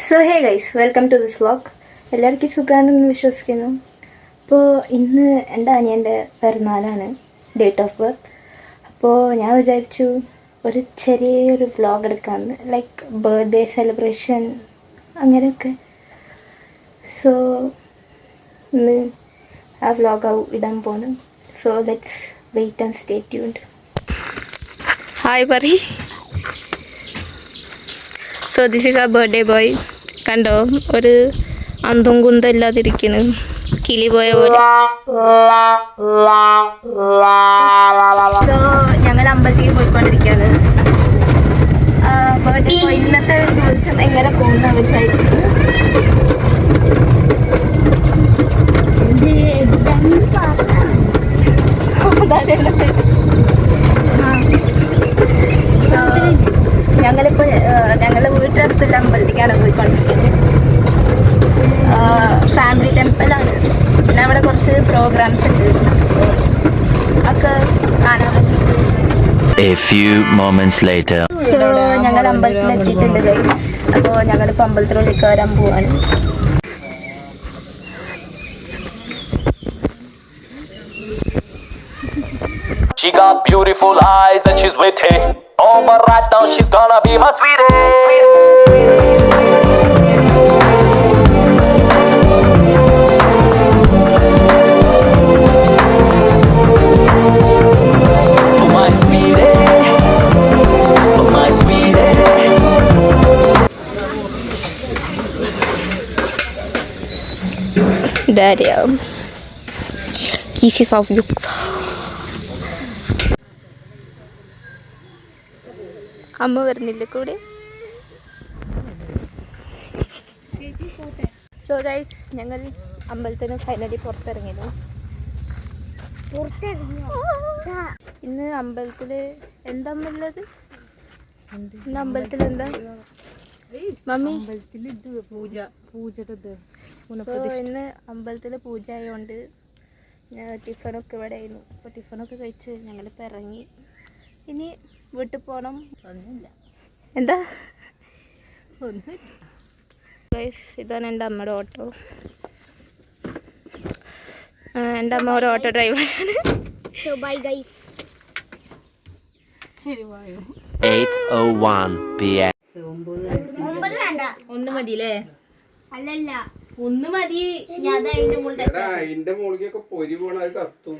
So hey guys, welcome to this vlog. എല്ലാവർക്കും സുഖമാണെന്ന് വിശ്വസിക്കുന്നു. അപ്പോൾ ഇന്ന് എൻ്റെ അനിയൻ്റെ പിറന്നാളാണ്, ഡേറ്റ് ഓഫ് ബർത്ത്. അപ്പോൾ ഞാൻ വിചാരിച്ചു ഒരു ചെറിയൊരു വ്ലോഗ് എടുക്കാമെന്ന്, ലൈക്ക് ബർത്ത്ഡേ സെലിബ്രേഷൻ അങ്ങനെയൊക്കെ. സോ ഇന്ന് ആ വ്ലോഗ് ഇടാൻ പോകണം. So let's wait and stay tuned. Hi പറയ്. സോ ദിസ് ഈസ് ആ ബർത്ത്ഡേ ബോയ്. കണ്ടോ, ഒരു അന്തം കുന്തം ഇല്ലാതിരിക്കുന്നു, കിളി പോയ പോലെ. സോ ഞങ്ങൾ അമ്പലത്തിൽ പോയിക്കൊണ്ടിരിക്കുകയാണ്. ബർത്ത്ഡേ ബോയ് ഇന്നത്തെ ദിവസം എങ്ങനെ പോകുന്ന വിചാരിക്കുന്നു. സോ ഞങ്ങളിപ്പോൾ ഞങ്ങളുടെ വീട്ടിനടുത്തുള്ള അമ്പലത്തിലേക്കാണ് പോയിക്കൊണ്ടിരിക്കുന്നത്. ഫാമിലി ടെമ്പിളാണ്. പിന്നെ അവിടെ കുറച്ച് പ്രോഗ്രാംസ് ഉണ്ട്, ഒക്കെ കാണാൻ വേണ്ടിയിട്ട്. സോ ഞങ്ങൾ അമ്പലത്തിൽ എത്തിയിട്ടുണ്ട് ഗൈസ്. അപ്പോൾ ഞങ്ങളിപ്പോൾ അമ്പലത്തിനുള്ളിൽ കയറാൻ പോവാണ്. She got beautiful eyes and she's with it. Oh, but right now she's gonna be my sweetie. Oh, my sweetie. Oh, my sweetie. Daria. Kisses of Yukta. അമ്മ വരുന്നില്ല കൂടെ. സോ ഗൈസ്, ഞങ്ങൾ അമ്പലത്തിന് ഫൈനലി പുറത്തിറങ്ങിയത്. ഇന്ന് അമ്പലത്തിൽ എന്താ ഉള്ളത്? ഇന്ന് അമ്പലത്തിൽ എന്താ മമ്മി? സോ ഇന്ന് അമ്പലത്തിൽ പൂജ ആയതുകൊണ്ട് ടിഫണൊക്കെ ഇവിടെ ആയിരുന്നു. അപ്പോൾ ടിഫണൊക്കെ കഴിച്ച് ഞങ്ങളിപ്പോൾ ഇറങ്ങി. ഇനി വീട്ടിൽ പോകണം. ഒന്നുമില്ല. എന്താ? ഒന്നുമില്ല. ഇതാണ് എൻ്റെ അമ്മയുടെ ഓട്ടോ. എൻ്റെ അമ്മ ഒരു ഓട്ടോ ഡ്രൈവറാണ്. ഒന്ന് മതിയില്ലേ? അല്ലല്ല, ഒന്ന് മതി. ഞാൻ അതിന്റെ മുകളിലേക്ക് പൊരി പോണ കത്തും.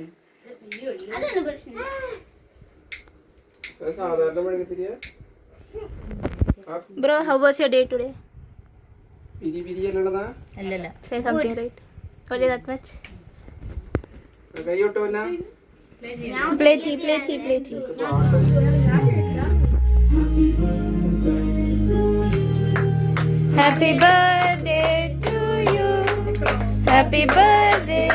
Bro, how was your day today? Allala. Say something right. Only that much. Play chi. Happy birthday to you. Happy birthday.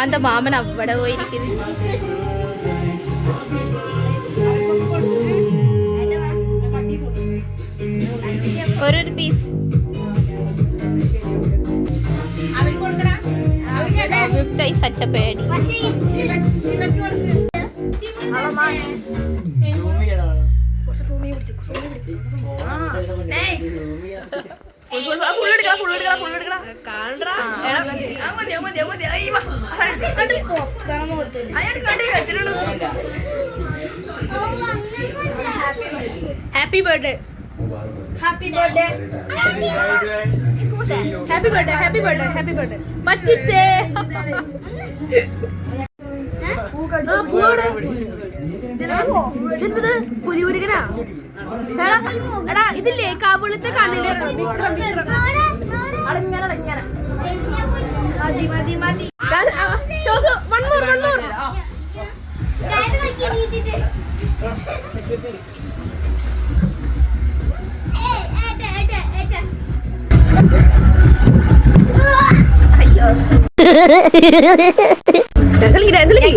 அந்த மாமன் അവിടെ പോയിരിക്കുന്നു. ഒരു പീസ് സച്ച പേടി. Happy birthday. Happy birthday. Happy birthday. Happy birthday. Happy birthday. പറ്റിച്ചേ. ഇതെന്തത് പുലിപുരികനാ? എടാ ഇതില്ലേ കാബൂളത്തെ കണ്ണില്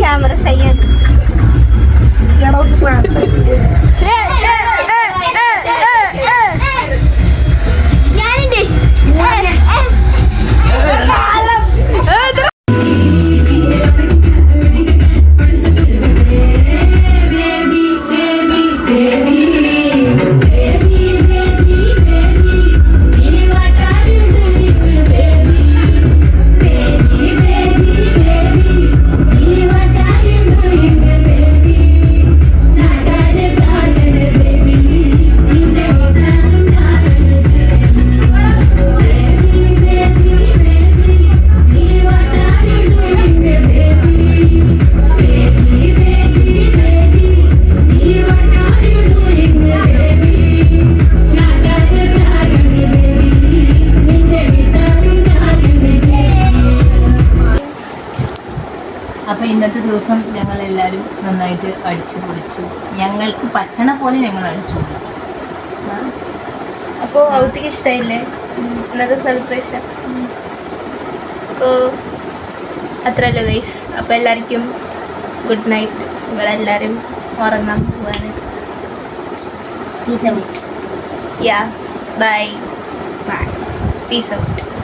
ക്യാമറ സയ്യ അപ്പോൾ ഇന്നത്തെ ദിവസം ഞങ്ങളെല്ലാവരും നന്നായിട്ട് അടിച്ചു പൊളിച്ചു. ഞങ്ങൾക്ക് പറ്റണ പോലെ ഞങ്ങൾ അടിച്ചു പൊളിച്ചു. അപ്പോൾ ഔത്തിക്ക് ഇഷ്ടമായില്ലേ ഇന്നത്തെ സെലിബ്രേഷൻ? അപ്പോൾ അത്രയല്ലോ ഗൈസ്. അപ്പോൾ എല്ലാവർക്കും ഗുഡ് നൈറ്റ്. ഇവിടെ എല്ലാവരും ഉറങ്ങാൻ പോവാണ്. യാ ബൈ. Peace out.